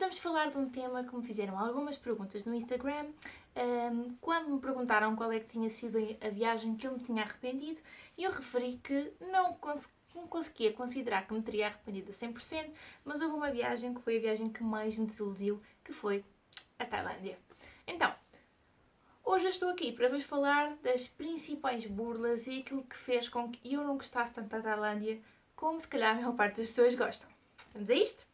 vamos falar de um tema que me fizeram algumas perguntas no Instagram, quando me perguntaram qual é que tinha sido a viagem que eu me tinha arrependido, e eu referi que não conseguia considerar que me teria arrependido a 100%, mas houve uma viagem que foi a viagem que mais me desiludiu, que foi a Tailândia. Então, hoje eu estou aqui para vos falar das principais burlas e aquilo que fez com que eu não gostasse tanto da Tailândia, como se calhar a maior parte das pessoas gostam. Vamos a isto?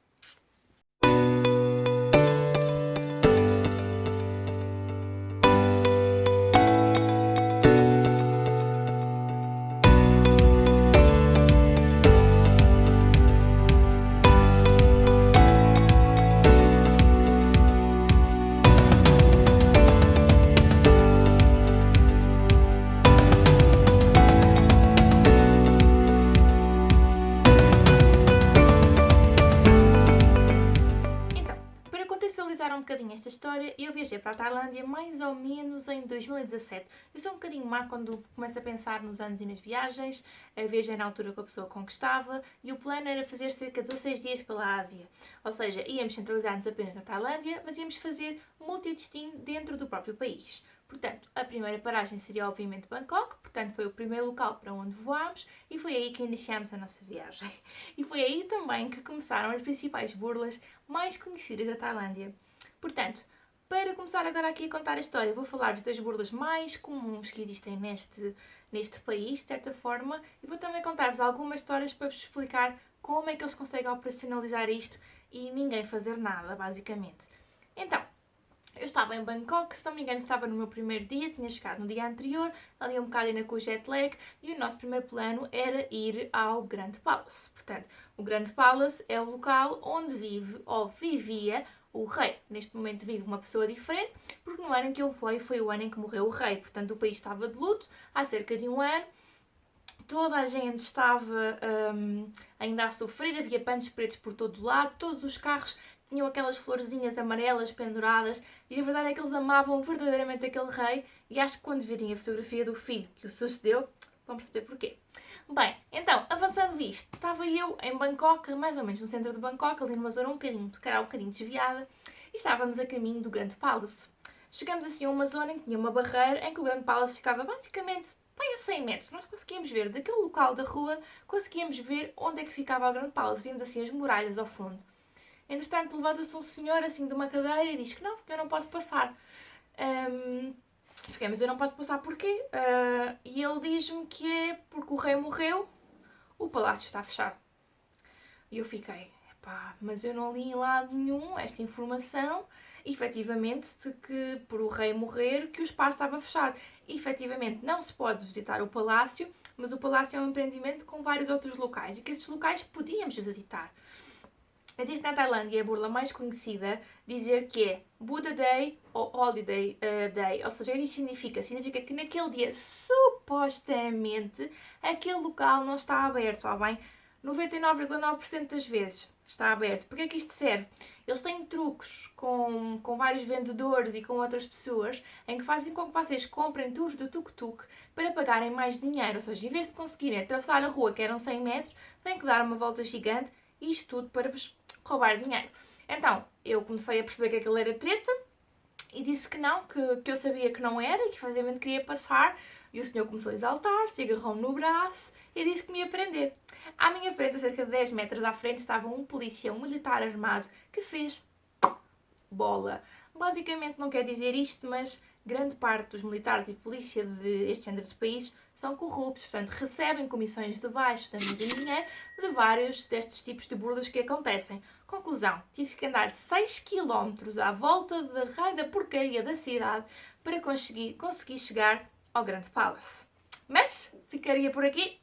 Para contextualizar um bocadinho esta história, eu viajei para a Tailândia mais ou menos em 2017. Eu sou um bocadinho má quando começo a pensar nos anos e nas viagens. Viajei na altura que a pessoa conquistava e o plano era fazer cerca de 16 dias pela Ásia. Ou seja, íamos centralizar-nos apenas na Tailândia, mas íamos fazer multidestino dentro do próprio país. Portanto, a primeira paragem seria obviamente Bangkok, portanto foi o primeiro local para onde voámos e foi aí que iniciámos a nossa viagem. E foi aí também que começaram as principais burlas mais conhecidas da Tailândia. Portanto, para começar agora aqui a contar a história, vou falar-vos das burlas mais comuns que existem neste país, de certa forma, e vou também contar-vos algumas histórias para vos explicar como é que eles conseguem operacionalizar isto e ninguém fazer nada, basicamente. Então, eu estava em Bangkok, se não me engano estava no meu primeiro dia, tinha chegado no dia anterior, ali um bocado ainda com o jet lag, e o nosso primeiro plano era ir ao Grand Palace. Portanto, o Grand Palace é o local onde vive, ou vivia, o rei. Neste momento vive uma pessoa diferente, porque no ano em que eu fui foi o ano em que morreu o rei. Portanto, o país estava de luto há cerca de um ano, toda a gente estava ainda a sofrer, havia panos pretos por todo o lado, todos os carros tinham aquelas florzinhas amarelas penduradas e a verdade é que eles amavam verdadeiramente aquele rei e acho que quando virem a fotografia do filho que o sucedeu, vão perceber porquê. Bem, então, avançando isto, estava eu em Bangkok, mais ou menos no centro de Bangkok, ali numa zona um bocadinho desviada, e estávamos a caminho do Grand Palace. Chegamos assim a uma zona em que tinha uma barreira em que o Grand Palace ficava basicamente bem a 100 metros. Nós conseguíamos ver daquele local da rua, conseguíamos ver onde é que ficava o Grand Palace, vimos assim as muralhas ao fundo. Entretanto, levanta-se um senhor assim de uma cadeira e diz que não, eu não posso passar. Fiquei, mas eu não posso passar porquê? E ele diz-me que é porque o rei morreu, o palácio está fechado. E eu fiquei, epá, mas eu não li em lado nenhum esta informação, efetivamente, de que por o rei morrer que o espaço estava fechado. E, efetivamente, não se pode visitar o palácio, mas o palácio é um empreendimento com vários outros locais e que esses locais podíamos visitar. Existe na Tailândia a burla mais conhecida dizer que é Buddha Day ou Holiday Day, ou seja, isto significa que naquele dia, supostamente, aquele local não está aberto, está bem? 99,9% das vezes está aberto. Porque é que isto serve? Eles têm truques com vários vendedores e com outras pessoas em que fazem com que vocês comprem tours de tuk-tuk para pagarem mais dinheiro. Ou seja, em vez de conseguirem atravessar a rua, que eram 100 metros, têm que dar uma volta gigante e isto tudo para vos roubar dinheiro. Então, eu comecei a perceber que aquilo era treta e disse que não, que eu sabia que não era e que efetivamente queria passar. E o senhor começou a exaltar-se, agarrou-me no braço e disse que me ia prender. À minha frente, a cerca de 10 metros à frente, estava um polícia, um militar armado, que fez bola. Basicamente não quer dizer isto, mas grande parte dos militares e polícia deste género de países são corruptos, portanto recebem comissões de baixo, portanto dizem dinheiro, de vários destes tipos de burlas que acontecem. Conclusão, tive que andar 6 km à volta da raio da porcaria da cidade para conseguir chegar ao Grand Palace. Mas ficaria por aqui.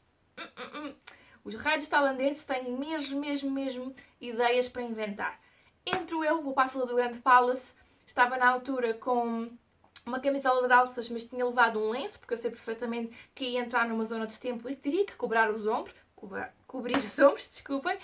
Os raios tailandeses têm mesmo ideias para inventar. Entro eu, vou para a fila do Grand Palace, estava na altura com uma camisola de alças, mas tinha levado um lenço, porque eu sei perfeitamente que ia entrar numa zona de templo e teria que cobrir os ombros, desculpem,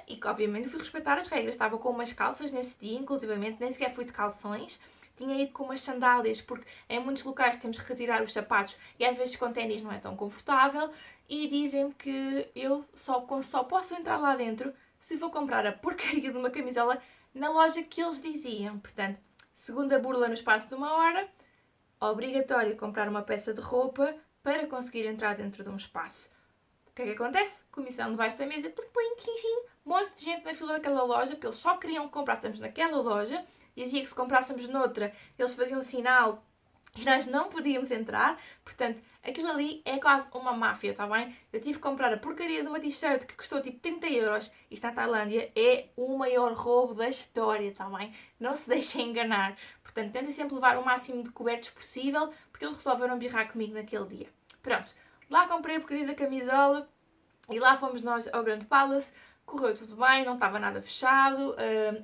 e que obviamente fui respeitar as regras. Estava com umas calças nesse dia, inclusivamente, nem sequer fui de calções, tinha ido com umas sandálias, porque em muitos locais temos que retirar os sapatos e às vezes com ténis não é tão confortável, e dizem-me que eu só posso entrar lá dentro se for comprar a porcaria de uma camisola na loja que eles diziam. Portanto, segunda burla no espaço de uma hora, obrigatório comprar uma peça de roupa para conseguir entrar dentro de um espaço. O que é que acontece? Comissão debaixo da mesa, um monte de gente na fila daquela loja, porque eles só queriam que comprássemos naquela loja, dizia que se comprássemos noutra, eles faziam um sinal e nós não podíamos entrar, portanto, aquilo ali é quase uma máfia, está bem? Eu tive que comprar a porcaria de uma t-shirt que custou tipo 30€, isto na Tailândia é o maior roubo da história, está bem? Não se deixem enganar. Portanto, tentem sempre levar o máximo de cobertos possível, porque eles resolveram birrar comigo naquele dia. Pronto, lá comprei a porcaria da camisola e lá fomos nós ao Grand Palace. Correu tudo bem, não estava nada fechado,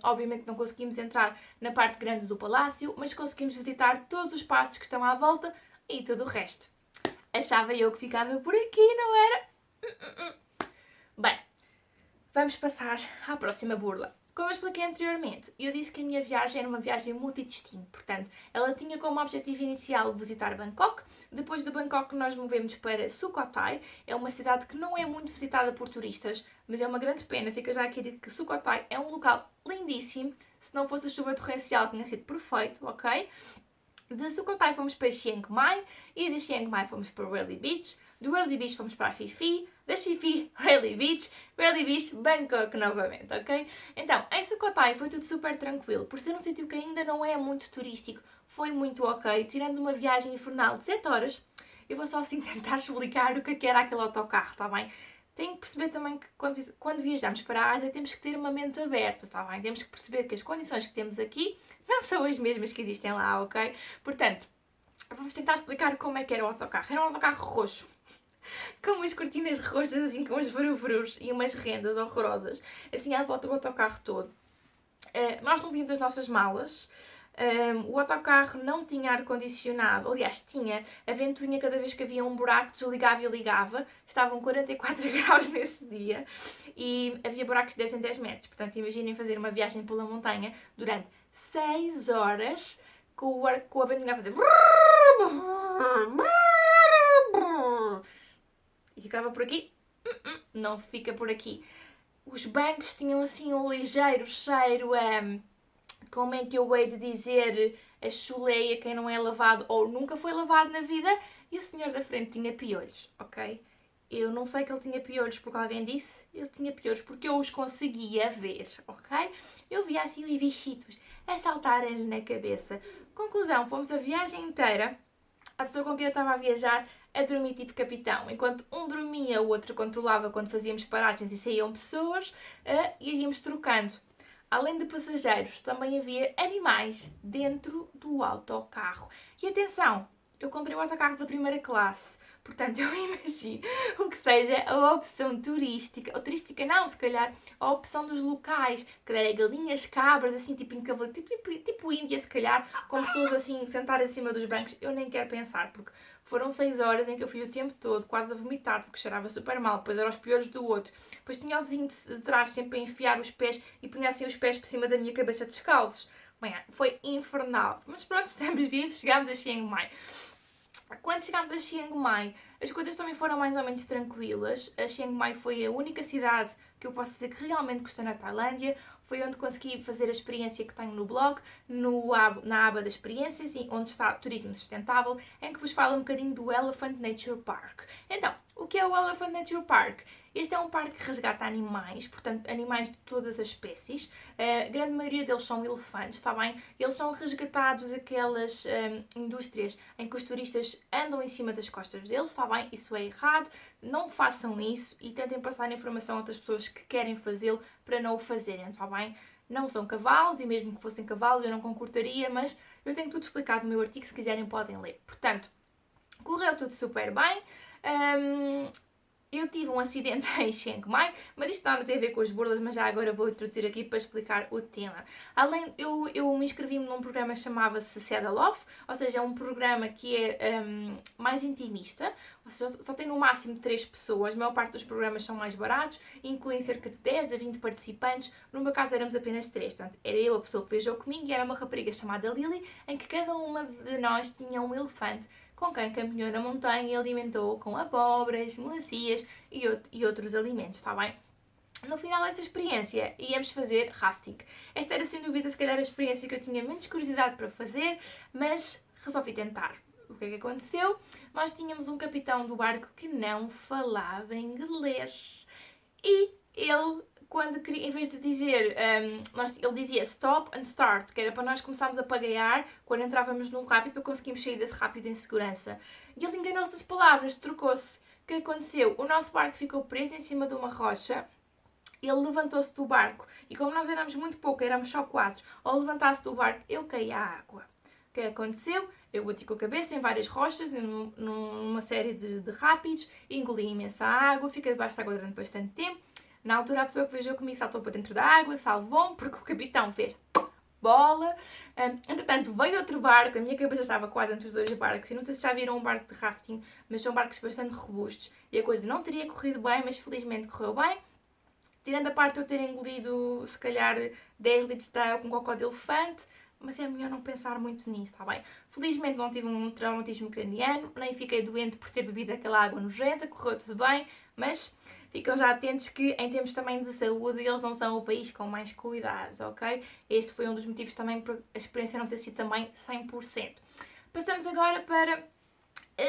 obviamente não conseguimos entrar na parte grande do palácio, mas conseguimos visitar todos os espaços que estão à volta e tudo o resto. Achava eu que ficava por aqui, não era? Bem, vamos passar à próxima burla. Como eu expliquei anteriormente, eu disse que a minha viagem era uma viagem multidestino, portanto, ela tinha como objetivo inicial visitar Bangkok. Depois de Bangkok nós movemos para Sukhothai, é uma cidade que não é muito visitada por turistas, mas é uma grande pena, fica já aqui dito que Sukhothai é um local lindíssimo, se não fosse a chuva torrencial tinha sido perfeito, ok? De Sukhothai fomos para Chiang Mai e de Chiang Mai fomos para Railly Beach, do Railly Beach fomos para a Phi Phi, das Phi Phi, Railly Beach, Bangkok novamente, ok? Então, em Sukhothai foi tudo super tranquilo, por ser um sítio que ainda não é muito turístico, foi muito ok, tirando uma viagem infernal de 7 horas, eu vou só assim tentar explicar o que era aquele autocarro, está bem? Tem que perceber também que quando viajamos para a Ásia temos que ter uma mente aberta, está bem? Temos que perceber que as condições que temos aqui não são as mesmas que existem lá, ok? Portanto, vou-vos tentar explicar como é que era o autocarro. Era um autocarro roxo, com umas cortinas roxas, assim, com uns frufrus e umas rendas horrorosas, assim à volta do autocarro todo. Nós não vimos as nossas malas. O autocarro não tinha ar-condicionado, aliás, tinha a ventoinha cada vez que havia um buraco, desligava e ligava. Estavam 44 graus nesse dia e havia buracos de 10 em 10 metros. Portanto, imaginem fazer uma viagem pela montanha durante 6 horas com a ventoinha a fazer... E ficava por aqui? Não fica por aqui. Os bancos tinham assim um ligeiro cheiro a... como é que eu hei de dizer, a chuleia, quem não é lavado ou nunca foi lavado na vida, e o senhor da frente tinha piolhos, ok? Eu não sei que ele tinha piolhos porque alguém disse, ele tinha piolhos porque eu os conseguia ver, ok? Eu via assim os bichitos a saltarem-lhe na cabeça. Conclusão, fomos a viagem inteira, a pessoa com quem eu estava a viajar, a dormir tipo capitão. Enquanto um dormia, o outro controlava quando fazíamos paragens e saíam pessoas, e íamos trocando. Além de passageiros, também havia animais dentro do autocarro. E atenção, eu comprei o autocarro da primeira classe, portanto eu imagino o que seja a opção turística, ou turística não, se calhar, a opção dos locais, que era galinhas, cabras, assim, tipo em cavalo, tipo Índia, se calhar, com pessoas assim sentadas acima dos bancos, eu nem quero pensar, porque foram 6 horas em que eu fui o tempo todo quase a vomitar, porque cheirava super mal, depois eram os piores do outro, depois tinha o vizinho de trás sempre a enfiar os pés e punha assim os pés por cima da minha cabeça descalços. Bem, foi infernal, mas pronto, estamos vivos, chegámos a Chiang Mai. Quando chegámos a Chiang Mai, as coisas também foram mais ou menos tranquilas. A Chiang Mai foi a única cidade que eu posso dizer que realmente gostei na Tailândia. Foi onde consegui fazer a experiência que tenho no blog, na aba das experiências, onde está Turismo Sustentável, em que vos falo um bocadinho do Elephant Nature Park. Então, o que é o Elephant Nature Park? Este é um parque que resgata animais, portanto, animais de todas as espécies. A grande maioria deles são elefantes, está bem? Eles são resgatados daquelas indústrias em que os turistas andam em cima das costas deles, está bem? Isso é errado, não façam isso e tentem passar a informação a outras pessoas que querem fazê-lo para não o fazerem, está bem? Não são cavalos e mesmo que fossem cavalos eu não concordaria, mas eu tenho tudo explicado no meu artigo, se quiserem podem ler. Portanto, correu tudo super bem. Eu tive um acidente em Chiang Mai, mas isto não tem a ver com as burlas, mas já agora vou introduzir aqui para explicar o tema. Eu me inscrevi num programa que chamava-se Saddle Off, ou seja, é um programa que é mais intimista, ou seja, só tem no máximo 3 pessoas, a maior parte dos programas são mais baratos, incluem cerca de 10 a 20 participantes, no meu caso éramos apenas 3, portanto era eu a pessoa que viajou comigo e era uma rapariga chamada Lily, em que cada uma de nós tinha um elefante com quem caminhou na montanha e alimentou com abóboras, melancias e outros alimentos, está bem? No final desta experiência, íamos fazer rafting. Esta era sem dúvida, se calhar, a experiência que eu tinha menos curiosidade para fazer, mas resolvi tentar. O que é que aconteceu? Nós tínhamos um capitão do barco que não falava inglês. E ele, quando queria, em vez de dizer, ele dizia stop and start, que era para nós começarmos a pagaiar quando entrávamos num rápido para conseguirmos sair desse rápido em segurança. E ele enganou-se das palavras, trocou-se. O que aconteceu? O nosso barco ficou preso em cima de uma rocha. Ele levantou-se do barco e como nós éramos muito pouco, éramos só 4, ao levantar-se do barco, eu caí à água. O que aconteceu? Eu bati com a cabeça em várias rochas, numa série de rápidos, engoli imensa água, fiquei debaixo da água durante bastante tempo. Na altura, a pessoa que viajou comigo saltou para dentro da água, salvou-me, porque o capitão fez bola. Entretanto, veio outro barco, a minha cabeça estava quase entre os dois barcos, e não sei se já viram um barco de rafting, mas são barcos bastante robustos, e a coisa não teria corrido bem, mas felizmente correu bem. Tirando a parte de eu ter engolido, se calhar, 10 litros de água com cocó de elefante, mas é melhor não pensar muito nisso, está bem? Felizmente não tive um traumatismo craniano, nem fiquei doente por ter bebido aquela água nojenta, correu tudo bem, mas ficam já atentos que, em termos também de saúde, eles não são o país com mais cuidados, ok? Este foi um dos motivos também por a experiência não ter sido também 100%. Passamos agora para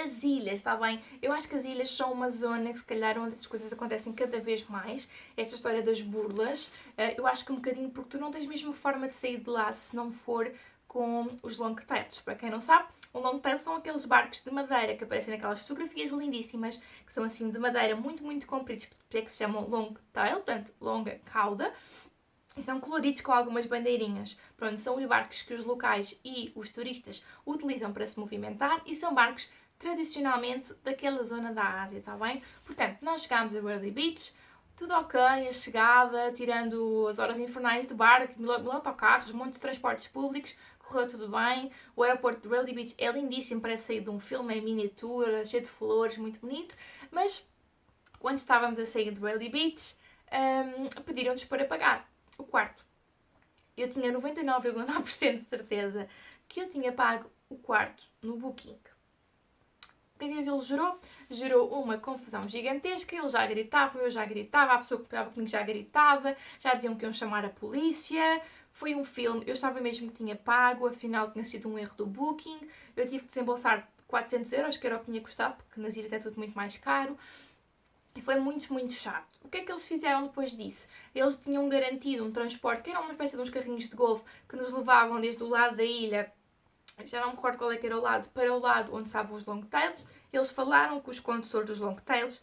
as ilhas, está bem? Eu acho que as ilhas são uma zona que se calhar onde as coisas acontecem cada vez mais. Esta história das burlas, eu acho que um bocadinho porque tu não tens mesmo forma de sair de lá se não for com os longtails. Para quem não sabe, um longtail são aqueles barcos de madeira que aparecem naquelas fotografias lindíssimas, que são assim de madeira muito, muito compridos, porque é que se chamam longtail, portanto, longa cauda. E são coloridos com algumas bandeirinhas. Pronto, são os barcos que os locais e os turistas utilizam para se movimentar e são barcos tradicionalmente daquela zona da Ásia, está bem? Portanto, nós chegámos a Whirly Beach, tudo ok, a chegada, tirando as horas infernais de barco, mil autocarros, muitos transportes públicos, correu tudo bem. O aeroporto de Whirly Beach é lindíssimo, parece sair de um filme em miniatura, cheio de flores, muito bonito, mas quando estávamos a sair de Whirly Beach, pediram-nos para pagar o quarto. Eu tinha 99,9% de certeza que eu tinha pago o quarto no Booking. O que é que ele gerou? Gerou uma confusão gigantesca, eles já gritavam, eu já gritava, a pessoa que estava comigo já gritava, já diziam que iam chamar a polícia. Foi um filme, eu estava mesmo que tinha pago, afinal tinha sido um erro do Booking, eu tive que desembolsar 400 euros, que era o que tinha custado, porque nas ilhas é tudo muito mais caro. E foi muito, muito chato. O que é que eles fizeram depois disso? Eles tinham garantido um transporte, que era uma espécie de uns carrinhos de golfe, que nos levavam desde o lado da ilha, já não me recordo qual é que era o lado, para o lado onde estavam os longtails. Eles falaram com os condutores dos longtails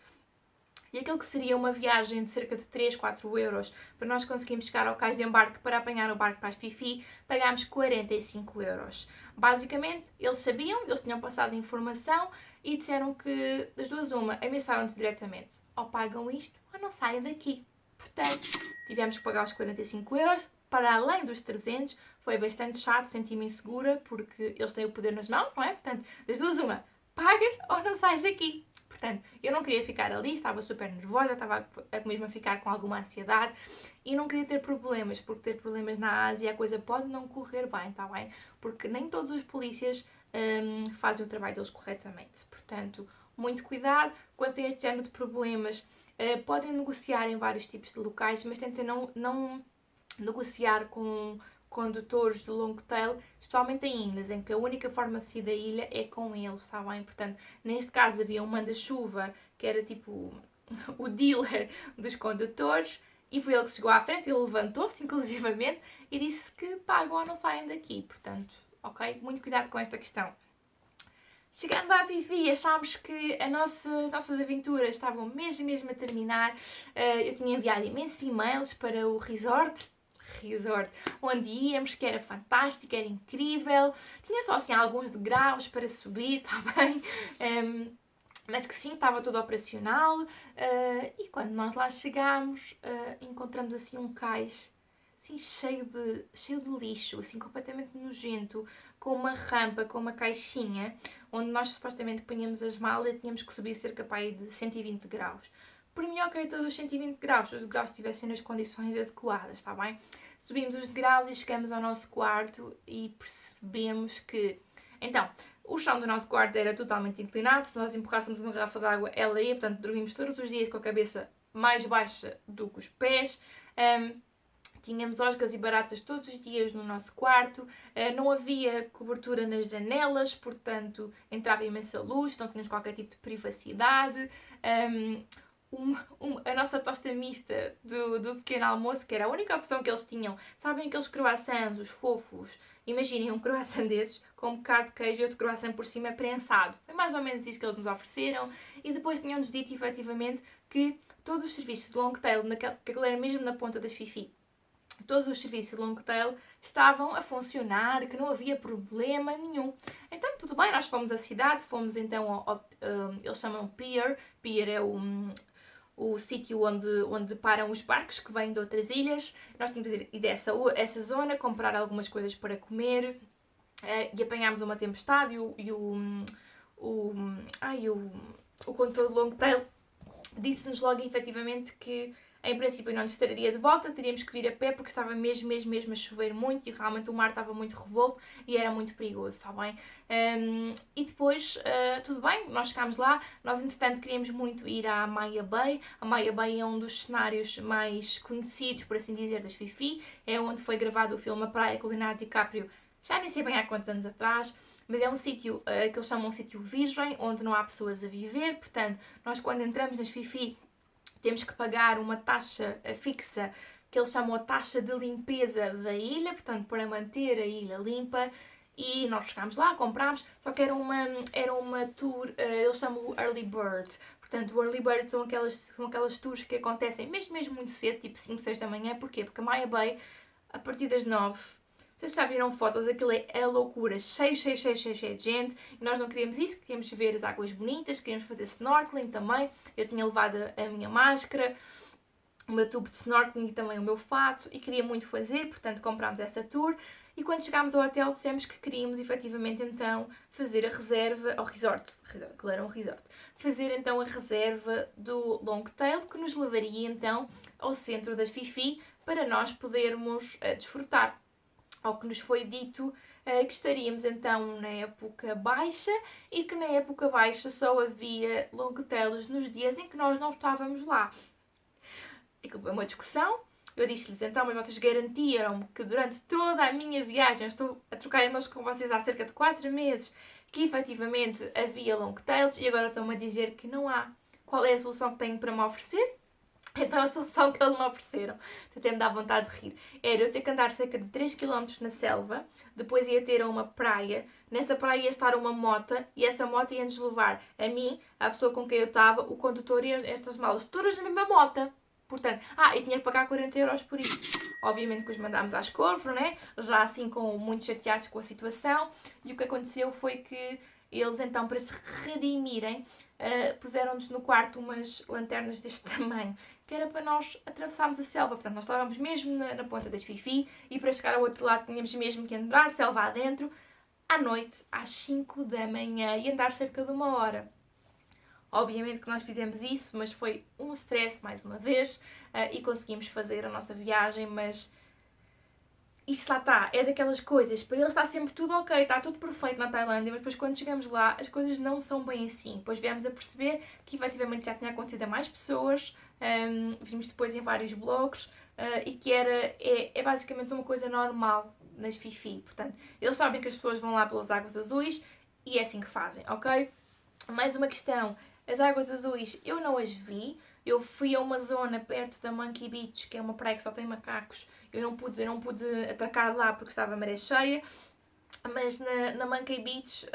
e aquilo que seria uma viagem de cerca de 3, 4 euros para nós conseguirmos chegar ao cais de embarque para apanhar o barco para as Fifi, pagámos 45 euros. Basicamente, eles sabiam, eles tinham passado a informação e disseram que, das duas uma, ameaçaram-nos diretamente. Ou pagam isto ou não saem daqui. Portanto, tivemos que pagar os 45 euros, para além dos 300, foi bastante chato, senti-me insegura, porque eles têm o poder nas mãos, não é? Portanto, das duas uma, pagas ou não sais daqui. Portanto, eu não queria ficar ali, estava super nervosa, estava mesmo a ficar com alguma ansiedade e não queria ter problemas, porque ter problemas na Ásia a coisa pode não correr bem, está bem? Porque nem todos os polícias fazem o trabalho deles corretamente. Portanto, muito cuidado quanto a este género de problemas. Podem negociar em vários tipos de locais, mas tentem não negociar com condutores de long tail, especialmente em ilhas, em que a única forma de sair da ilha é com eles, está bem? Portanto, neste caso havia um manda-chuva que era tipo o dealer dos condutores e foi ele que chegou à frente, ele levantou-se inclusivamente e disse que pagam ou não saem daqui, portanto, ok? Muito cuidado com esta questão. Chegando à Vivi, achámos que as nossas aventuras estavam mesmo a terminar. Eu tinha enviado imensos e-mails para o resort onde íamos, que era fantástico, era incrível. Tinha só assim alguns degraus para subir, está bem? Mas que sim, estava tudo operacional. E quando nós lá chegámos, encontramos assim um cais assim, cheio de lixo, assim completamente nojento, com uma rampa, com uma caixinha, onde nós supostamente punhamos as malas e tínhamos que subir cerca de 120 graus. Por mim, ok, todos os 120 graus, se os degraus estivessem nas condições adequadas, está bem? Subimos os degraus e chegamos ao nosso quarto e percebemos que... Então, o chão do nosso quarto era totalmente inclinado, se nós empurrássemos uma garrafa de água, ela ia, portanto, dormimos todos os dias com a cabeça mais baixa do que os pés. Tínhamos osgas e baratas todos os dias no nosso quarto, não havia cobertura nas janelas, portanto entrava imensa luz, não tínhamos qualquer tipo de privacidade. A nossa tosta mista do pequeno almoço, que era a única opção que eles tinham, sabem aqueles croissants, os fofos? Imaginem um croissant desses com um bocado de queijo e outro croissant por cima prensado. Foi mais ou menos isso que eles nos ofereceram. E depois tinham-nos dito efetivamente que todos os serviços de long tail, que aquilo era mesmo na ponta das Fifi, todos os serviços de long tail estavam a funcionar, que não havia problema nenhum. Então, tudo bem, nós fomos à cidade, fomos então eles chamam Pier. Pier é o sítio onde param os barcos que vêm de outras ilhas. Nós tínhamos de ir essa zona, comprar algumas coisas para comer, e apanhámos uma tempestade e o condutor de long tail disse-nos logo efetivamente que em princípio não nos estaria de volta, teríamos que vir a pé porque estava mesmo a chover muito e realmente o mar estava muito revolto e era muito perigoso, está bem? E depois, tudo bem, nós chegámos lá, nós entretanto queríamos muito ir à Maya Bay. A Maya Bay é um dos cenários mais conhecidos, por assim dizer, das Fifi, é onde foi gravado o filme A Praia com o Leonardo DiCaprio, já nem sei bem há quantos anos atrás, mas é um sítio que eles chamam um sítio virgem, onde não há pessoas a viver, portanto, nós quando entramos nas Fifi temos que pagar uma taxa fixa, que eles chamam a taxa de limpeza da ilha, portanto, para manter a ilha limpa. E nós chegámos lá, comprámos, só que era uma tour, eles chamam o Early Bird. Portanto, o Early Bird são aquelas tours que acontecem mesmo muito cedo, tipo 5, 6 da manhã. Porquê? Porque a Maya Bay, a partir das 9, vocês já viram fotos, aquilo é a loucura, cheio de gente, e nós não queríamos isso, queríamos ver as águas bonitas, queríamos fazer snorkeling também. Eu tinha levado a minha máscara, o meu tubo de snorkeling e também o meu fato, e queria muito fazer, portanto comprámos essa tour. E quando chegámos ao hotel dissemos que queríamos efetivamente então fazer a reserva, ao resort, que era um resort, fazer então a reserva do long tail, que nos levaria então ao centro das Fifi para nós podermos desfrutar. Ao que nos foi dito que estaríamos então na época baixa e que na época baixa só havia long tails nos dias em que nós não estávamos lá. E que foi uma discussão. Eu disse-lhes então, mas vocês garantiram-me que durante toda a minha viagem, estou a trocar e-mails com vocês há cerca de 4 meses, que efetivamente havia long tails e agora estão-me a dizer que não há. Qual é a solução que têm para me oferecer? Então a solução que eles me ofereceram, até me dá vontade de rir, era eu ter que andar cerca de 3 km na selva, depois ia ter uma praia, nessa praia ia estar uma mota e essa moto ia-nos levar a mim, a pessoa com quem eu estava, o condutor e estas malas, todas na mesma mota. Portanto, e tinha que pagar 40 euros por isso. Obviamente que os mandámos às corvos, né? Já assim muito chateados com a situação, e o que aconteceu foi que eles então, para se redimirem, puseram-nos no quarto umas lanternas deste tamanho, que era para nós atravessarmos a selva. Portanto, nós estávamos mesmo na ponta das Fifi e para chegar ao outro lado tínhamos mesmo que andar selva adentro à noite, às 5 da manhã, e andar cerca de 1 hora. Obviamente que nós fizemos isso, mas foi um stress mais uma vez, e conseguimos fazer a nossa viagem, mas isto lá está, é daquelas coisas, para eles está sempre tudo ok, está tudo perfeito na Tailândia, mas depois quando chegamos lá as coisas não são bem assim. Depois viemos a perceber que efetivamente já tinha acontecido a mais pessoas, vimos depois em vários blogs, e que é basicamente uma coisa normal nas Fifi. Portanto, eles sabem que as pessoas vão lá pelas águas azuis e é assim que fazem, ok? Mais uma questão, as águas azuis eu não as vi. Eu fui a uma zona perto da Monkey Beach, que é uma praia que só tem macacos. Eu não pude atracar lá porque estava a maré cheia. Mas na Monkey Beach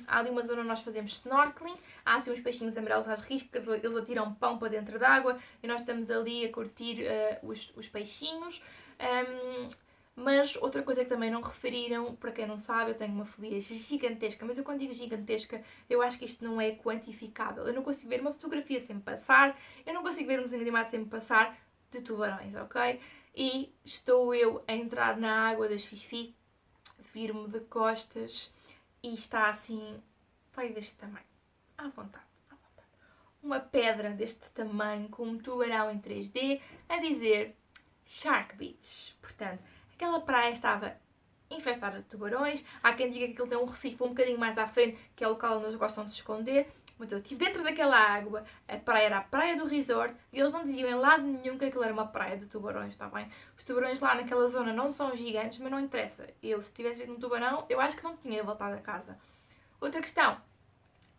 há ali uma zona onde nós fazemos snorkeling. Há assim uns peixinhos amarelos às riscas, eles atiram pão para dentro d'água e nós estamos ali a curtir os peixinhos. Mas outra coisa que também não referiram, para quem não sabe, eu tenho uma fobia gigantesca, mas eu quando digo gigantesca, eu acho que isto não é quantificável. Eu não consigo ver uma fotografia sem me passar, eu não consigo ver um desenho animado sem me passar de tubarões, ok? E estou eu a entrar na água das Fifi, viro-me de costas e está assim, vai deste tamanho, à vontade. Uma pedra deste tamanho, com um tubarão em 3D, a dizer Shark Beach. Portanto, aquela praia estava infestada de tubarões. Há quem diga que aquilo tem um recife um bocadinho mais à frente, que é o local onde eles gostam de se esconder. Mas eu estive dentro daquela água, a praia era a praia do resort e eles não diziam em lado nenhum que aquilo era uma praia de tubarões, está bem? Os tubarões lá naquela zona não são gigantes, mas não interessa. Eu, se tivesse visto um tubarão, eu acho que não tinha voltado a casa. Outra questão,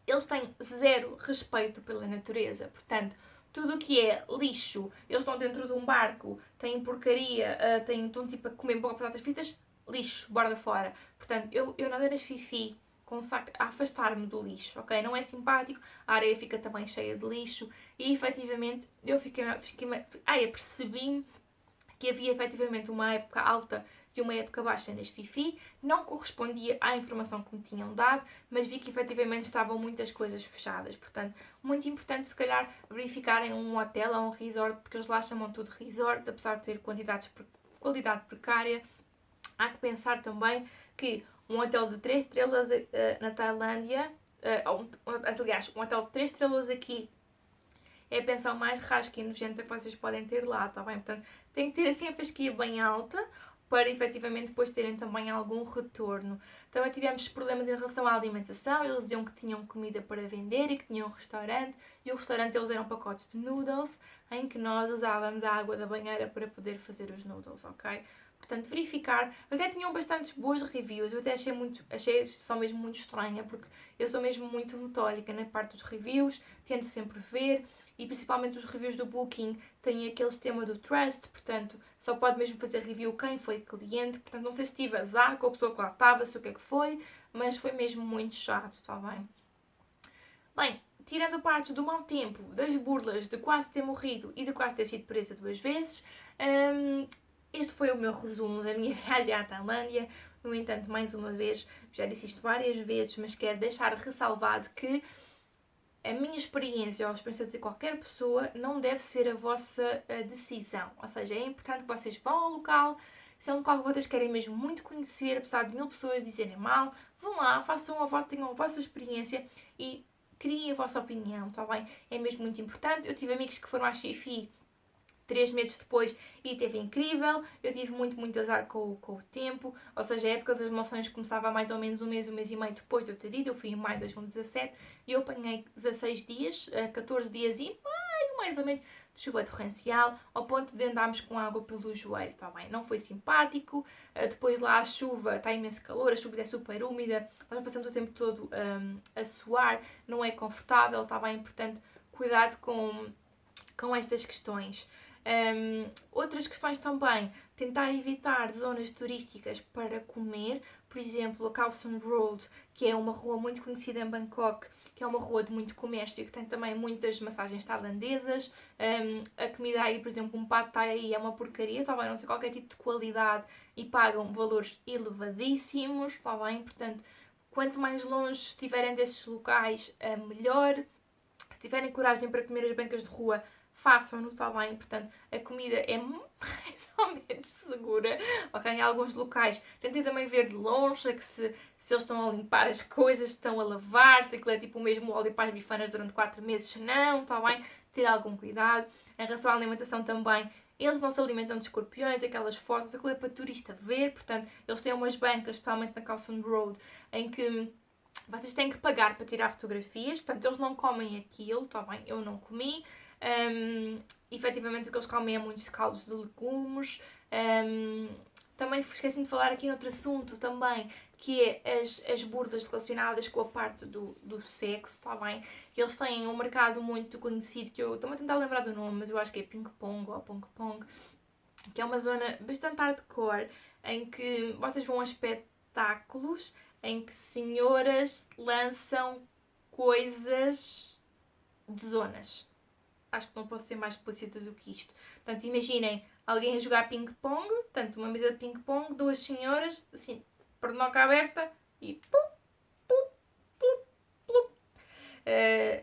eles têm zero respeito pela natureza, portanto, tudo o que é lixo, eles estão dentro de um barco, têm porcaria, estão tipo a comer batatas fritas, lixo, borda fora. Portanto, eu nadei nas Fifi com um saco a afastar-me do lixo, ok? Não é simpático, a areia fica também cheia de lixo e efetivamente eu apercebi-me que havia efetivamente uma época alta e uma época baixa nas Fifi, não correspondia à informação que me tinham dado, mas vi que efetivamente estavam muitas coisas fechadas. Portanto, muito importante se calhar verificarem um hotel ou um resort, porque eles lá chamam tudo resort, apesar de ter qualidade precária. Há que pensar também que um hotel de 3 estrelas na Tailândia, aliás, um hotel de 3 estrelas aqui é a pensão mais rasca e nojenta que vocês podem ter lá, está bem? Portanto, tem que ter assim a fasquia bem alta para efetivamente depois terem também algum retorno. Também tivemos problemas em relação à alimentação, eles diziam que tinham comida para vender e que tinham um restaurante, e o restaurante eles eram pacotes de noodles, em que nós usávamos a água da banheira para poder fazer os noodles, ok? Portanto, verificar. Até tinham bastantes boas reviews, eu até achei a só mesmo muito estranha, porque eu sou mesmo muito metódica na parte dos reviews, tento sempre ver, e principalmente os reviews do Booking têm aquele sistema do trust, portanto, só pode mesmo fazer review quem foi cliente, portanto, não sei se tive azar com a pessoa que lá estava, se o que é que foi, mas foi mesmo muito chato, está bem? Bem, tirando a parte do mau tempo, das burlas, de quase ter morrido e de quase ter sido presa 2 vezes, este foi o meu resumo da minha viagem à Tailândia. No entanto, mais uma vez, já disse isto várias vezes, mas quero deixar ressalvado que a minha experiência ou a experiência de qualquer pessoa não deve ser a vossa decisão. Ou seja, é importante que vocês vão ao local, se é um local que vocês querem mesmo muito conhecer, apesar de 1000 pessoas dizerem mal, vão lá, façam a vossa, tenham a vossa experiência e criem a vossa opinião, está bem? É mesmo muito importante. Eu tive amigos que foram à Fifi 3 meses depois e teve incrível. Eu tive muito azar com o tempo, ou seja, a época das moções começava mais ou menos um mês e meio depois de eu ter ido. Eu fui em maio de 2017 e eu apanhei 16 dias, 14 dias e meio mais ou menos de chuva torrencial, ao ponto de andarmos com água pelo joelho, está bem? Não foi simpático. Depois lá a chuva, está imenso calor, a chuva é super úmida, nós passamos o tempo todo a suar, não é confortável, está bem? Portanto, cuidado com estas questões. Outras questões também, tentar evitar zonas turísticas para comer, por exemplo, a Khao San Road, que é uma rua muito conhecida em Bangkok, que é uma rua de muito comércio, que tem também muitas massagens tailandesas. A comida aí, por exemplo, um pad thai aí é uma porcaria, tá bem? Não tem qualquer tipo de qualidade e pagam valores elevadíssimos, tá bem? Portanto, quanto mais longe estiverem desses locais, melhor. Se tiverem coragem para comer as bancas de rua, façam-no, está bem? Portanto, a comida é mais ou menos segura, ok? Em alguns locais, tentem também ver de longe que se eles estão a limpar as coisas, estão a lavar, se aquilo é tipo o mesmo óleo para as bifanas durante 4 meses, se não, está bem? Ter algum cuidado. Em relação à alimentação também, eles não se alimentam de escorpiões, aquelas fotos, aquilo é para turista ver, portanto, eles têm umas bancas, principalmente na Khao San Road, em que vocês têm que pagar para tirar fotografias, portanto, eles não comem aquilo, está bem? Eu não comi. Efetivamente o que eles comem é muitos caldos de legumes. Também esqueci de falar aqui noutro assunto também, que é as burlas relacionadas com a parte do sexo, está bem? Eles têm um mercado muito conhecido, que eu estou a tentar lembrar do nome, mas eu acho que é Ping Pong ou Pong Pong, que é uma zona bastante hardcore, em que vocês vão a espetáculos, em que senhoras lançam coisas de zonas. Acho que não posso ser mais explícita do que isto. Portanto, imaginem alguém a jogar ping-pong, portanto, uma mesa de ping-pong, 2 senhoras, assim, pernoca aberta e pum, pum, pum, pum.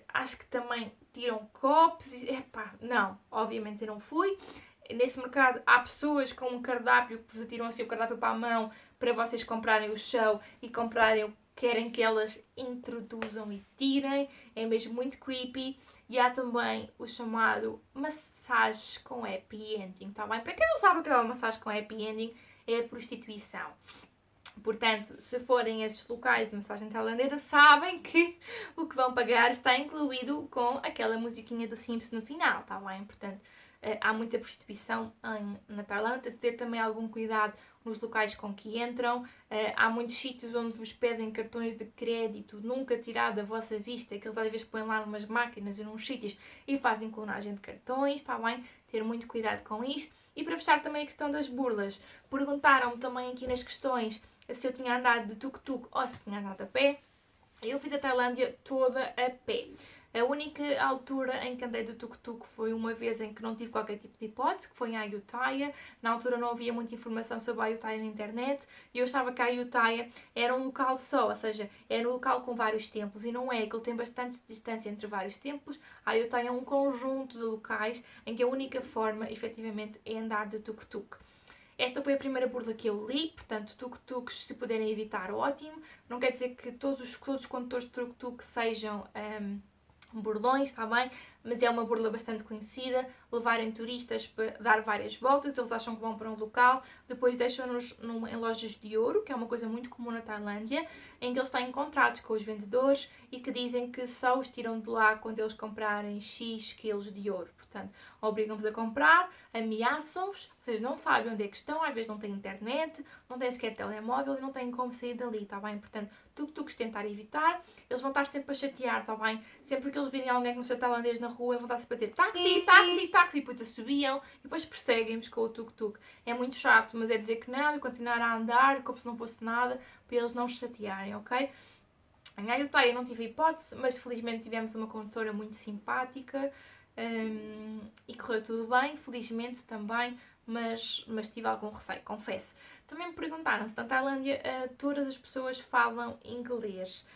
Acho que também tiram copos e, epá, não, obviamente eu não fui. Nesse mercado há pessoas com um cardápio que vos atiram assim o cardápio para a mão para vocês comprarem o show e comprarem o que querem que elas introduzam e tirem. É mesmo muito creepy. E há também o chamado massagem com happy ending, tá bem? Para quem não sabe o que é uma massagem com happy ending, é a prostituição. Portanto, se forem esses locais de massagem tailandesa, sabem que o que vão pagar está incluído com aquela musiquinha do Simpsons no final, está bem? Portanto, há muita prostituição na Tailândia, ter também algum cuidado nos locais com que entram. Há muitos sítios onde vos pedem cartões de crédito, nunca tirar da vossa vista, que eles às vezes põem lá umas máquinas e uns sítios e fazem clonagem de cartões, está bem? Ter muito cuidado com isto. E para fechar também a questão das burlas, perguntaram-me também aqui nas questões se eu tinha andado de tuk-tuk ou se tinha andado a pé. Eu fiz a Tailândia toda a pé. A única altura em que andei de tuk-tuk foi uma vez em que não tive qualquer tipo de hipótese, que foi em Ayutthaya. Na altura não havia muita informação sobre a Ayutthaya na internet e eu achava que a Ayutthaya era um local só, ou seja, era um local com vários templos e não é, que ele tem bastante distância entre vários templos. A Ayutthaya é um conjunto de locais em que a única forma, efetivamente, é andar de tuk-tuk. Esta foi a primeira burla que eu li, portanto, tuk-tuks, se puderem evitar, ótimo. Não quer dizer que todos os condutores de tuk-tuk sejam burlões, está bem? Mas é uma burla bastante conhecida, levarem turistas para dar várias voltas, eles acham que vão para um local, depois deixam-nos em lojas de ouro, que é uma coisa muito comum na Tailândia, em que eles têm contratos com os vendedores e que dizem que só os tiram de lá quando eles comprarem X quilos de ouro. Portanto, obrigam-vos a comprar, ameaçam-vos, vocês não sabem onde é que estão, às vezes não têm internet, não têm sequer telemóvel e não têm como sair dali, está bem? Portanto, tuk-tuks tentar evitar, eles vão estar sempre a chatear, está bem? Sempre que eles virem alguém que não seja tailandês na rua, eles vão estar sempre a dizer táxi, táxi, táxi, e depois assobiam e depois perseguem-vos com o tuk-tuk. É muito chato, mas é dizer que não e continuar a andar como se não fosse nada, para eles não chatearem, ok? Em Ayutthaya não tive hipótese, mas felizmente tivemos uma condutora muito simpática e correu tudo bem, felizmente também, mas tive algum receio, confesso. Também me perguntaram se na Tailândia todas as pessoas falam inglês.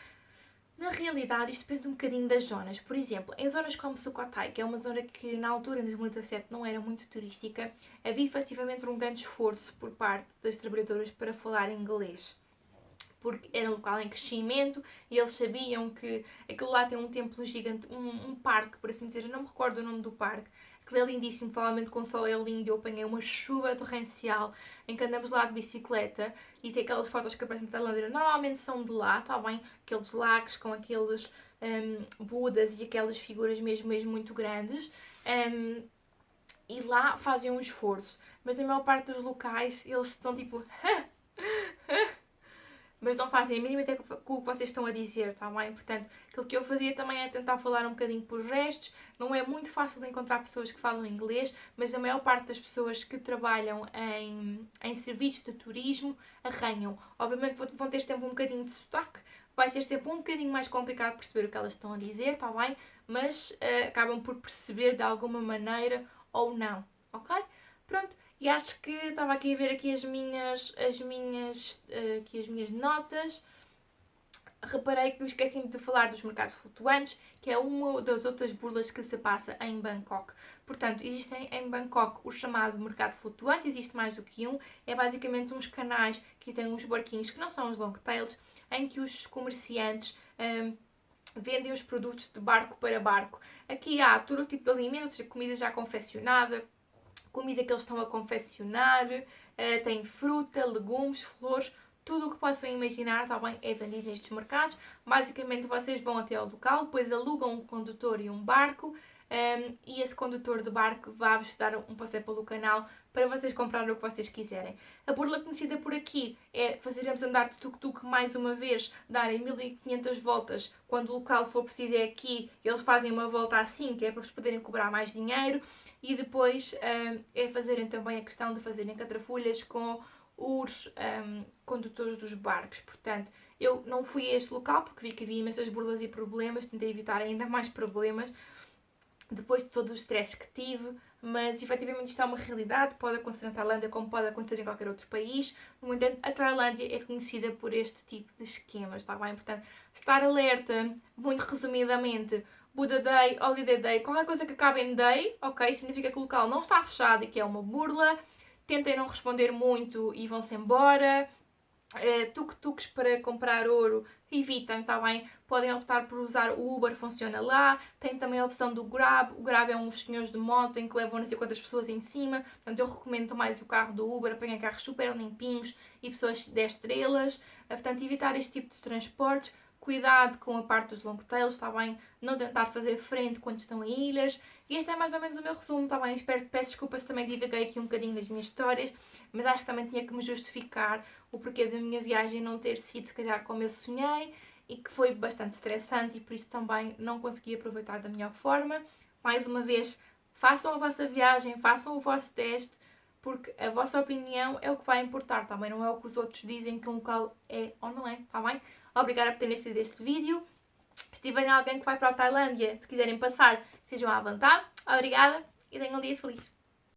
Na realidade, isto depende um bocadinho das zonas. Por exemplo, em zonas como Sukhothai, que é uma zona que na altura, em 2017, não era muito turística, havia efetivamente um grande esforço por parte das trabalhadoras para falar inglês. Porque era um local em crescimento e eles sabiam que aquilo lá tem um templo gigante, um parque, por assim dizer, eu não me recordo o nome do parque. Aquilo é lindíssimo, provavelmente com o sol é lindo. Eu apanhei uma chuva torrencial em que andamos lá de bicicleta e tem aquelas fotos que aparecem na Tailândia, normalmente são de lá, está bem? Aqueles lagos com aqueles budas e aquelas figuras mesmo muito grandes. E lá fazem um esforço, mas na maior parte dos locais eles estão tipo mas não fazem a mínima ideia com o que vocês estão a dizer, está bem? Portanto, aquilo que eu fazia também é tentar falar um bocadinho por gestos. Não é muito fácil de encontrar pessoas que falam inglês, mas a maior parte das pessoas que trabalham em serviços de turismo arranham. Obviamente vão ter sempre um bocadinho de sotaque, vai ser sempre um bocadinho mais complicado perceber o que elas estão a dizer, está bem? Mas acabam por perceber de alguma maneira ou não, ok? Pronto. E acho que estava aqui a ver aqui as minhas notas. Reparei que eu esqueci-me de falar dos mercados flutuantes, que é uma das outras burlas que se passa em Bangkok. Portanto, existem em Bangkok o chamado mercado flutuante, existe mais do que um. É basicamente uns canais que têm uns barquinhos que não são os long tails, em que os comerciantes vendem os produtos de barco para barco. Aqui há todo o tipo de alimentos, comida já confeccionada, comida que eles estão a confeccionar, tem fruta, legumes, flores, tudo o que possam imaginar, está bem, é vendido nestes mercados. Basicamente vocês vão até ao local, depois alugam um condutor e um barco, e esse condutor de barco vai-vos dar um passeio pelo canal para vocês comprarem o que vocês quiserem. A burla conhecida por aqui é fazermos andar de tuk-tuk mais uma vez, darem 1500 voltas, quando o local for preciso é aqui, eles fazem uma volta assim, que é para vos poderem cobrar mais dinheiro, e depois é fazerem também a questão de fazerem catrafulhas com os condutores dos barcos. Portanto, eu não fui a este local porque vi que havia imensas burlas e problemas, tentei evitar ainda mais problemas depois de todos os stresses que tive, mas efetivamente isto é uma realidade, pode acontecer na Tailândia como pode acontecer em qualquer outro país. No entanto, a Tailândia é conhecida por este tipo de esquemas, está bem? Portanto, estar alerta, muito resumidamente, Buddha Day, Holiday Day, qualquer coisa que acabe em Day, ok? Significa que o local não está fechado e que é uma burla. Tentem não responder muito e vão-se embora. tuk-tuks para comprar ouro, evitem, está bem? Podem optar por usar o Uber, funciona lá. Tem também a opção do Grab. O Grab é uns senhores de moto em que levam não sei quantas pessoas em cima. Portanto, eu recomendo mais o carro do Uber. Apanha carros super limpinhos e pessoas 10 estrelas. Portanto, evitar este tipo de transportes. Cuidado com a parte dos long tails, está bem? Não tentar fazer frente quando estão em ilhas. E este é mais ou menos o meu resumo, está bem? Peço desculpa se também divaguei aqui um bocadinho das minhas histórias, mas acho que também tinha que me justificar o porquê da minha viagem não ter sido, se calhar, como eu sonhei e que foi bastante estressante e por isso também não consegui aproveitar da melhor forma. Mais uma vez, façam a vossa viagem, façam o vosso teste, porque a vossa opinião é o que vai importar, também não é o que os outros dizem que um local é ou não é, está bem? Obrigada por terem assistido este vídeo. Se tiverem alguém que vai para a Tailândia, se quiserem passar, sejam à vontade. Obrigada e tenham um dia feliz.